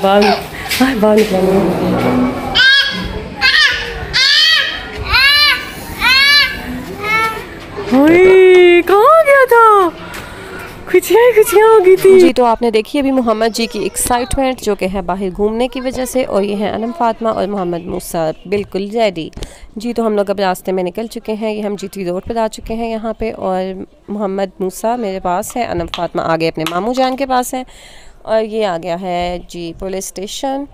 बाहर बाहर निकलेंगे। कहाँ गया था? खुशियाँ हो गई थी। जी तो आपने देखी अभी मोहम्मद जी की एक्साइटमेंट जो कि है बाहर घूमने की वजह से, और ये हैं अनम फातिमा और मोहम्मद मूसा बिल्कुल रेडी। जी तो हम लोग अब रास्ते में निकल चुके हैं, ये हम जीटी रोड पर आ चुके हैं यहाँ पे, और मोहम्मद मूसा मेरे पास है, अनम फातिमा आगे अपने मामू जान के पास है, और ये आ गया है जी पुलिस स्टेशन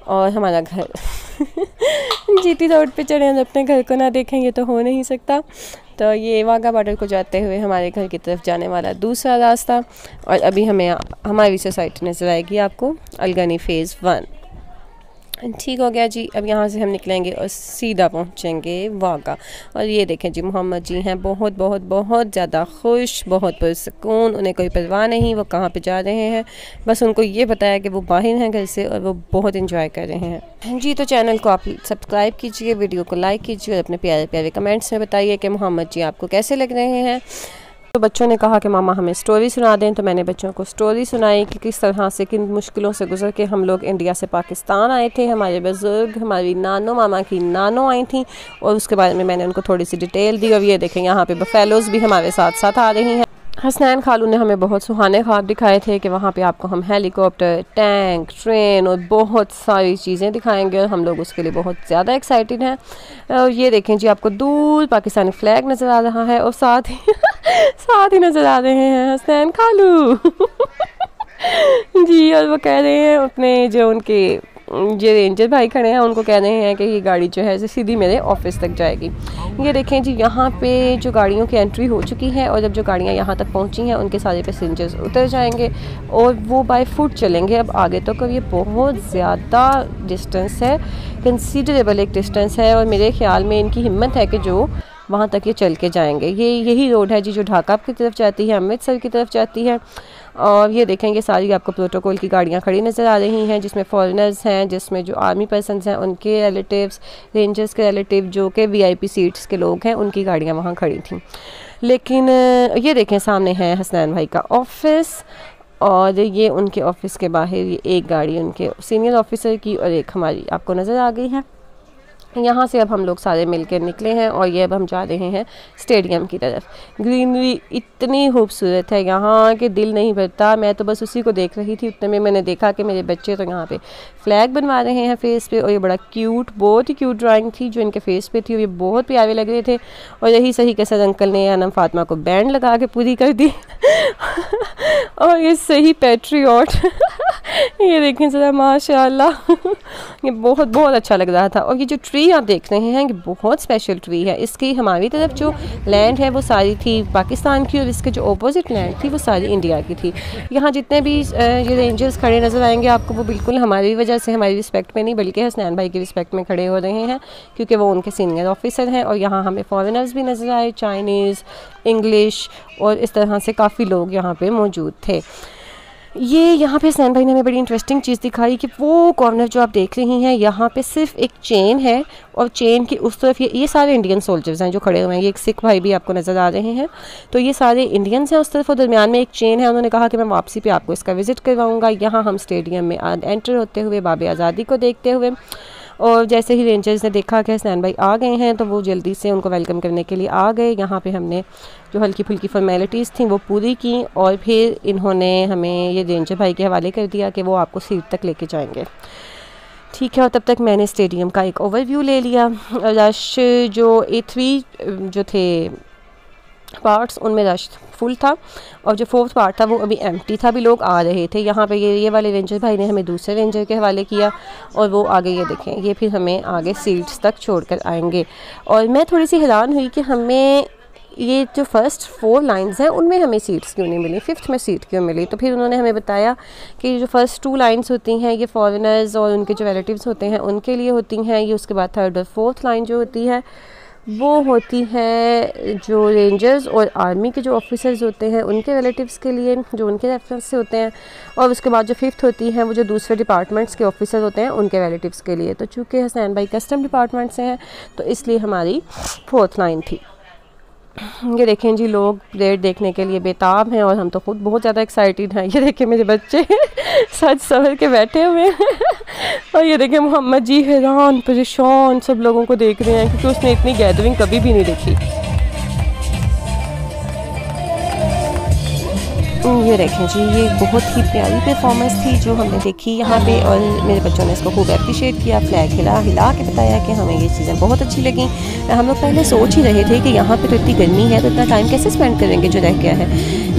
और हमारा घर। जीटी रोड पे चढ़े हैं, अपने घर को ना देखेंगे तो हो नहीं सकता। तो ये वाघा बॉर्डर को जाते हुए हमारे घर की तरफ जाने वाला दूसरा रास्ता, और अभी हमें हमारी सोसाइटी नज़र आएगी आपको, अलगनी फ़ेज़ 1। ठीक हो गया जी। अब यहाँ से हम निकलेंगे और सीधा पहुँचेंगे वाघा। और ये देखें जी मोहम्मद जी हैं बहुत बहुत बहुत ज़्यादा खुश, बहुत पुरसकून, उन्हें कोई परवाह नहीं वो कहाँ पे जा रहे हैं, बस उनको ये बताया कि वो बाहर हैं घर से और वो बहुत इंजॉय कर रहे हैं। जी तो चैनल को आप सब्सक्राइब कीजिए, वीडियो को लाइक कीजिए और अपने प्यारे प्यारे कमेंट्स में बताइए कि मोहम्मद जी आपको कैसे लग रहे हैं। तो बच्चों ने कहा कि मामा हमें स्टोरी सुना दें, तो मैंने बच्चों को स्टोरी सुनाई कि किस तरह से किन मुश्किलों से गुजर के हम लोग इंडिया से पाकिस्तान आए थे। हमारे बुज़ुर्ग, हमारी नानो, मामा की नानो आई थी, और उसके बारे में मैंने उनको थोड़ी सी डिटेल दी। और ये देखें यहाँ पे बफेलोज़ भी हमारे साथ साथ आ रही हैं। हसनैन खालू ने हमें बहुत सुहाने ख्वाब दिखाए थे कि वहाँ पे आपको हम हेलीकॉप्टर, टैंक, ट्रेन और बहुत सारी चीज़ें दिखाएंगे, और हम लोग उसके लिए बहुत ज़्यादा एक्साइटेड हैं। और ये देखें जी आपको दूर पाकिस्तानी फ्लैग नज़र आ रहा है, और साथ ही नज़र आ रहे हैं हसनैन खालू। जी और वो कह रहे हैं अपने जो उनके जो रेंजर भाई खड़े हैं उनको कह रहे हैं कि ये गाड़ी जो है सीधी मेरे ऑफिस तक जाएगी। ये देखें जी यहाँ पे जो गाड़ियों की एंट्री हो चुकी है, और जब जो गाड़ियाँ यहाँ तक पहुँची हैं उनके सारे पैसेंजर्स उतर जाएंगे और वो बाय फुट चलेंगे अब आगे तक। और ये बहुत ज़्यादा डिस्टेंस है, कंसीडरेबल एक डिस्टेंस है, और मेरे ख्याल में इनकी हिम्मत है कि जो वहाँ तक ये चल के जाएंगे। यही रोड है जी जो ढाका की तरफ जाती है, अमृतसर की तरफ जाती है। और ये देखेंगे सारी आपको प्रोटोकॉल की गाड़ियाँ खड़ी नज़र आ रही हैं, जिसमें फॉरेनर्स हैं, जिसमें जो आर्मी पर्सनस हैं उनके रिलेटिव्स, रेंजर्स के रिलेटिव जो कि वीआईपी सीट्स के लोग हैं, उनकी गाड़ियाँ वहाँ खड़ी थी। लेकिन ये देखें सामने है हसनैन भाई का ऑफिस, और ये उनके ऑफिस के बाहर ये एक गाड़ी उनके सीनियर ऑफिसर की और एक हमारी आपको नज़र आ गई है। यहाँ से अब हम लोग सारे मिलकर निकले हैं, और ये अब हम जा रहे हैं स्टेडियम की तरफ। ग्रीनरी इतनी खूबसूरत है यहाँ कि दिल नहीं भरता। मैं तो बस उसी को देख रही थी, उतने में मैंने देखा कि मेरे बच्चे तो यहाँ पे फ्लैग बनवा रहे हैं फेस पे, और ये बड़ा क्यूट, बहुत ही क्यूट ड्राइंग थी जो इनके फेस पे थी, और ये बहुत प्यारे लग रहे थे। और यही सही के सर अंकल ने अनम फातिमा को बैंड लगा के पूरी कर दी। और ये सही पैट्रियट। ये देखें ज़रा माशाल्लाह। ये बहुत बहुत अच्छा लग रहा था। और ये जो ट्री आप देख रहे हैं ये बहुत स्पेशल ट्री है। इसकी हमारी तरफ जो लैंड है वो सारी थी पाकिस्तान की, और इसके जो ऑपोजिट लैंड थी वो सारी इंडिया की थी। यहाँ जितने भी ये रेंजर्स खड़े नज़र आएंगे आपको, वो बिल्कुल हमारी वजह से, हमारी रिस्पेक्ट में नहीं बल्कि हसनैन भाई की रिस्पेक्ट में खड़े हो रहे हैं, क्योंकि वो उनके सीनियर ऑफिसर हैं। और यहाँ हमें फॉरेनर्स भी नज़र आए, चाइनीज़, इंग्लिश, और इस तरह से काफ़ी लोग यहाँ पे मौजूद थे। ये यहाँ पे हसनैन भाई ने हमें बड़ी इंटरेस्टिंग चीज़ दिखाई कि वो कॉर्नर जो आप देख रही हैं यहाँ पे सिर्फ एक चेन है, और चेन की उस तरफ ये सारे इंडियन सोल्जर्स हैं जो खड़े हुए हैं। ये एक सिख भाई भी आपको नज़र आ रहे हैं, तो ये सारे इंडियंस हैं उस तरफ, और दरमियान में एक चेन है। उन्होंने कहा कि मैं वापसी पे आपको इसका विज़िट करवाऊँगा। यहाँ हम स्टेडियम में एंटर होते हुए बाब आज़ादी को देखते हुए, और जैसे ही रेंजर्स ने देखा कि हसनैन भाई आ गए हैं तो वो जल्दी से उनको वेलकम करने के लिए आ गए। यहाँ पे हमने जो हल्की फुल्की फॉर्मेलिटीज़ थी वो पूरी की, और फिर इन्होंने हमें ये रेंजर भाई के हवाले कर दिया कि वो आपको सीट तक लेके जाएंगे। ठीक है, और तब तक मैंने स्टेडियम का एक ओवरव्यू ले लिया। रश जो A3 जो थे पार्ट्स उनमें रश फुल था, और जो 4th पार्ट था वो अभी एम्प्टी था, अभी लोग आ रहे थे। यहाँ पे ये वाले रेंजर भाई ने हमें दूसरे रेंजर के हवाले किया, और वो आगे ये देखें ये फिर हमें आगे सीट्स तक छोड़कर आएंगे। और मैं थोड़ी सी हैरान हुई कि हमें ये जो फर्स्ट 4 लाइंस हैं उनमें हमें सीट्स क्यों नहीं मिली, 5th में सीट क्यों मिली। तो फिर उन्होंने हमें बताया कि जो फर्स्ट 2 लाइंस होती हैं ये फॉरेनर्स और उनके जो रिलेटिव्स होते हैं उनके लिए होती हैं, ये उसके बाद 3rd और 4th लाइन जो होती है वो होती है जो रेंजर्स और आर्मी के जो ऑफिसर्स होते हैं उनके रिलेटिव्स के लिए, जो उनके रेफरेंस से होते हैं। और उसके बाद जो 5th होती हैं वो जो दूसरे डिपार्टमेंट्स के ऑफिसर होते हैं उनके रिलेटिव्स के लिए। तो चूँकि हसनैन भाई कस्टम डिपार्टमेंट से हैं तो इसलिए हमारी 4th लाइन थी। ये देखें जी, लोग परेड देखने के लिए बेताब हैं और हम तो खुद बहुत ज़्यादा एक्साइटेड हैं। ये देखें मेरे बच्चे सज सवर के बैठे हुए हैं और ये देखें मोहम्मद जी हैरान परेशान सब लोगों को देख रहे हैं, क्योंकि उसने इतनी गैदरिंग कभी भी नहीं देखी। ये देखें जी, ये बहुत ही प्यारी परफॉर्मेंस थी जो हमने देखी यहाँ पे, और मेरे बच्चों ने इसको खूब अप्रिशिएट किया, फ्लैग हिला हिला के बताया कि हमें ये चीज़ें बहुत अच्छी लगी। हम लोग पहले सोच ही रहे थे कि यहाँ पे तो इतनी गर्मी है तो इतना टाइम कैसे स्पेंड करेंगे जो रह गया है,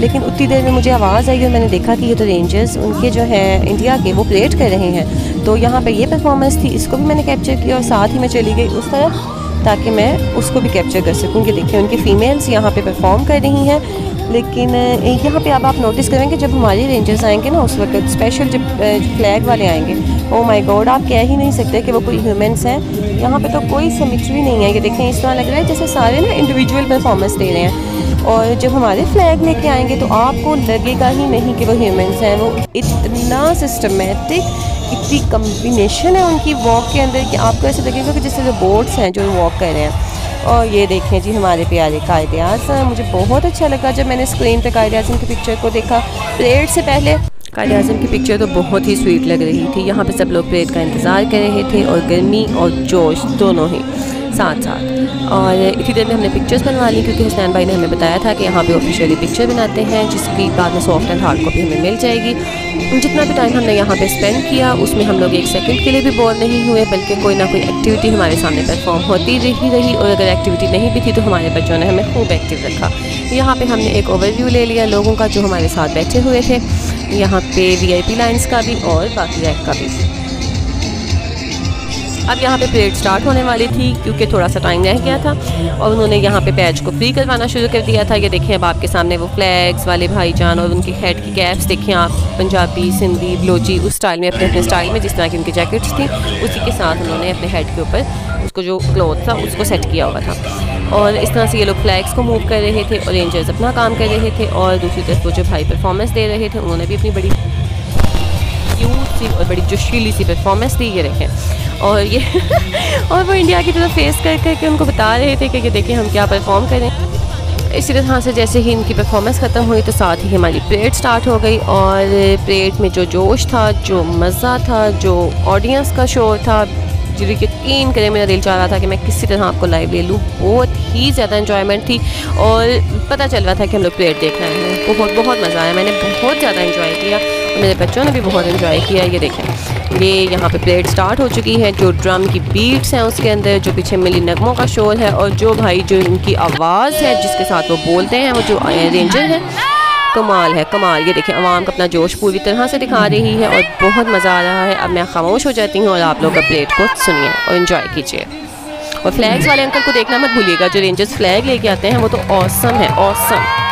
लेकिन उतनी देर में मुझे आवाज़ आई और मैंने देखा कि ये तो रेंजर्स उनके जो है इंडिया के वो परेड कर रहे हैं। तो यहाँ पर ये परफॉर्मेंस थी, इसको भी मैंने कैप्चर किया और साथ ही मैं चली गई उस तरफ ताकि मैं उसको भी कैप्चर कर सकूँ। कि देखिए उनकी फ़ीमेल्स यहाँ पे परफॉर्म कर रही हैं, लेकिन यहाँ पे अब आप नोटिस करेंगे जब हमारे रेंजर्स आएंगे ना उस वक्त स्पेशल जब फ्लैग वाले आएंगे, ओ माय गॉड, आप कह ही नहीं सकते कि वो कोई ह्यूमंस हैं। यहाँ पे तो कोई सिमेट्री नहीं है। ये देखें इस तरह लग रहा है जैसे सारे ना इंडिविजुअल परफॉर्मेंस दे रहे हैं, और जब हमारे फ्लैग लेके आएंगे तो आपको लगेगा ही नहीं कि वो ह्यूमंस हैं। वो इतना सिस्टमेटिक, इतनी कम्बिनेशन है उनकी वॉक के अंदर कि आपको ऐसे लगेगा कि जैसे रोबोट्स हैं जो वॉक कर रहे हैं। और ये देखें जी हमारे प्यारे कायदे आज़म, मुझे बहुत अच्छा लगा जब मैंने स्क्रीन पे कायदे आज़म की पिक्चर को देखा। परेड से पहले कायदे आज़म की पिक्चर तो बहुत ही स्वीट लग रही थी। यहाँ पे सब लोग परेड का इंतज़ार कर रहे थे, और गर्मी और जोश दोनों ही साथ साथ। और इतनी देर में हमने पिक्चर्स बनवा ली, क्योंकि हुसैन भाई ने हमें बताया था कि यहाँ पे ऑफिशियली पिक्चर बनाते हैं, जिसकी बाद में सॉफ्ट एंड हार्ड कॉपी हमें मिल जाएगी। जितना भी टाइम हमने यहाँ पे स्पेंड किया उसमें हम लोग एक सेकंड के लिए भी बोर नहीं हुए, बल्कि कोई ना कोई एक्टिविटी हमारे सामने परफॉर्म होती रही, और अगर एक्टिविटी नहीं भी थी तो हमारे बच्चों ने हमें खूब एक्टिव रखा। यहाँ पे हमने एक ओवरव्यू ले लिया लोगों का जो हमारे साथ बैठे हुए थे, यहाँ पे VIP लाइन्स का भी और बाकी रैक का भी। अब यहाँ पे परेड स्टार्ट होने वाली थी, क्योंकि थोड़ा सा टाइम रह गया था, और उन्होंने यहाँ पे बैच को फ्री करवाना शुरू कर दिया था। ये देखें अब आपके सामने वो फ्लैग्स वाले भाईजान और उनके हेड की कैप्स देखें आप, पंजाबी, सिंधी, बलोची उस स्टाइल में, अपने अपने स्टाइल में, जिस तरह की उनकी जैकेट्स थी उसी के साथ उन्होंने अपने हेड के ऊपर उसको जो क्लॉथ था उसको सेट किया हुआ था। और इस तरह से ये लोग फ्लैग्स को मूव कर रहे थे और रेंजर्स अपना काम कर रहे थे, और दूसरी तरफ वो जो भाई परफॉर्मेंस दे रहे थे उन्होंने भी अपनी बड़ी क्यूट सी और बड़ी जोशीली सी परफॉर्मेंस दी। ये देखें और ये और वो इंडिया की तरफ फेस कर करके उनको बता रहे थे कि ये देखें हम क्या परफॉर्म करें। इसी तरह से जैसे ही इनकी परफॉर्मेंस ख़त्म हुई तो साथ ही हमारी परेड स्टार्ट हो गई, और परेड में जो जोश था, जो मज़ा था, जो ऑडियंस का शोर था, जो यकीन करें मेरा दिल चाह रहा था कि मैं किसी तरह आपको लाइव ले लूँ। बहुत ही ज़्यादा एंजॉयमेंट थी, और पता चल रहा था कि हम लोग परेड देख रहे हैं। बहुत बहुत मज़ा आया, मैंने बहुत ज़्यादा एंजॉय किया और मेरे बच्चों ने भी बहुत एंजॉय किया। ये देखें ये यहाँ पे परेड स्टार्ट हो चुकी है, जो ड्रम की बीट्स हैं उसके अंदर, जो पीछे मिली नगमों का शोर है, और जो भाई जो इनकी आवाज़ है जिसके साथ वो बोलते हैं, वो जो रेंजर है, कमाल है कमाल। ये देखिए आवाम का अपना जोश पूरी तरह से दिखा रही है और बहुत मज़ा आ रहा है। अब मैं खामोश हो जाती हूँ और आप लोग परेड को सुनिए और इन्जॉय कीजिए। और फ्लैग्स वाले अंकल को देखना मत भूलिएगा, जो रेंजर्स फ्लैग लेके आते हैं वो तो ऑसम है, ऑसम।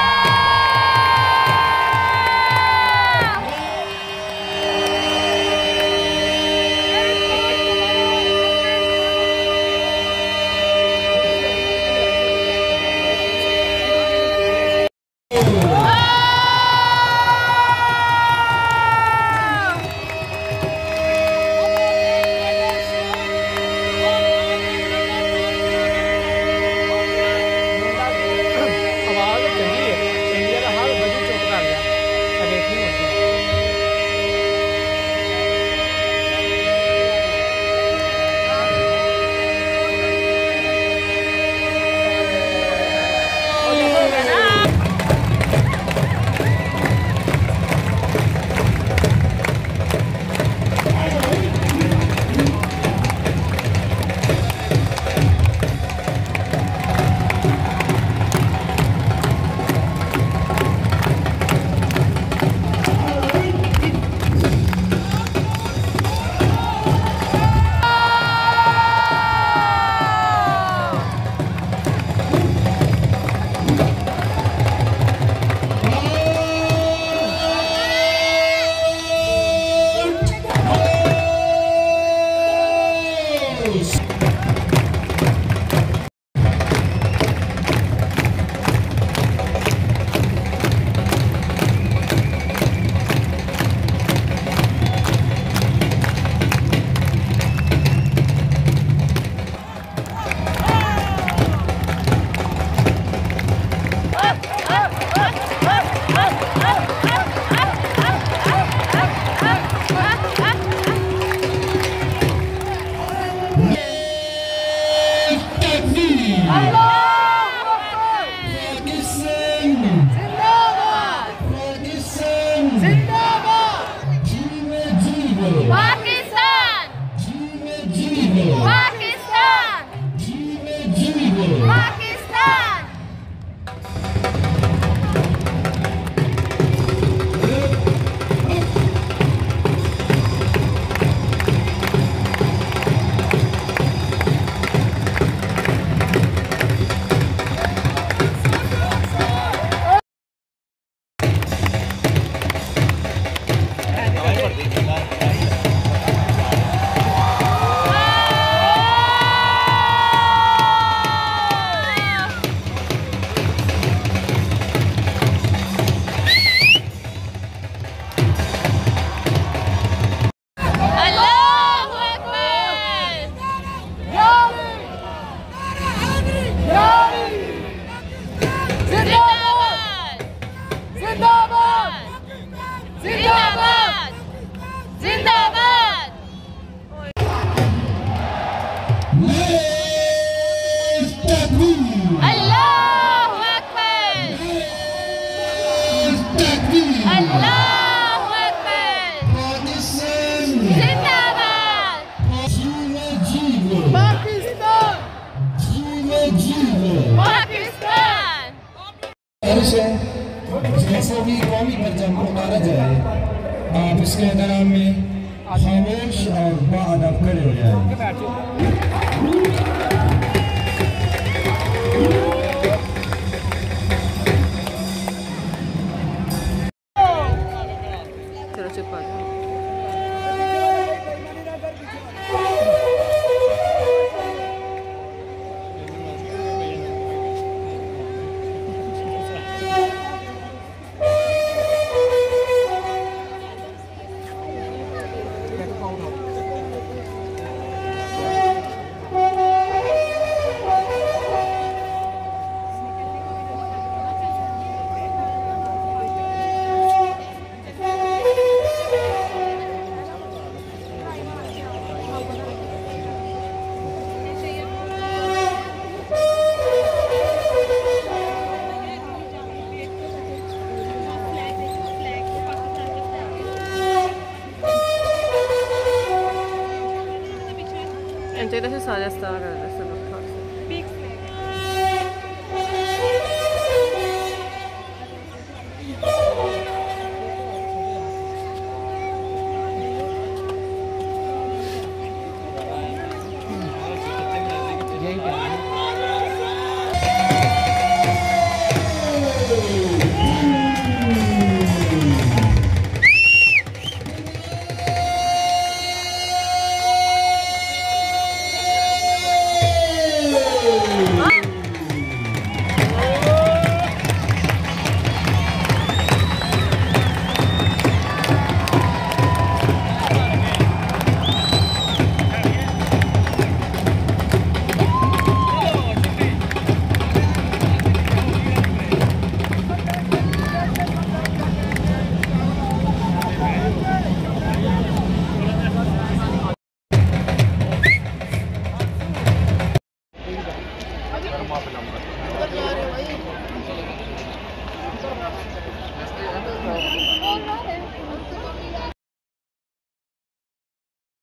पाकिस्तान पाकिस्तान पाकिस्तान। जैसे भी कौमी परचम उतारा जाए, आप इसके एहतराम में खामोश और बाअदब खड़े हो जाए। चलो चुप कर। Entweder das ist alles da, oder das ist noch krass. यही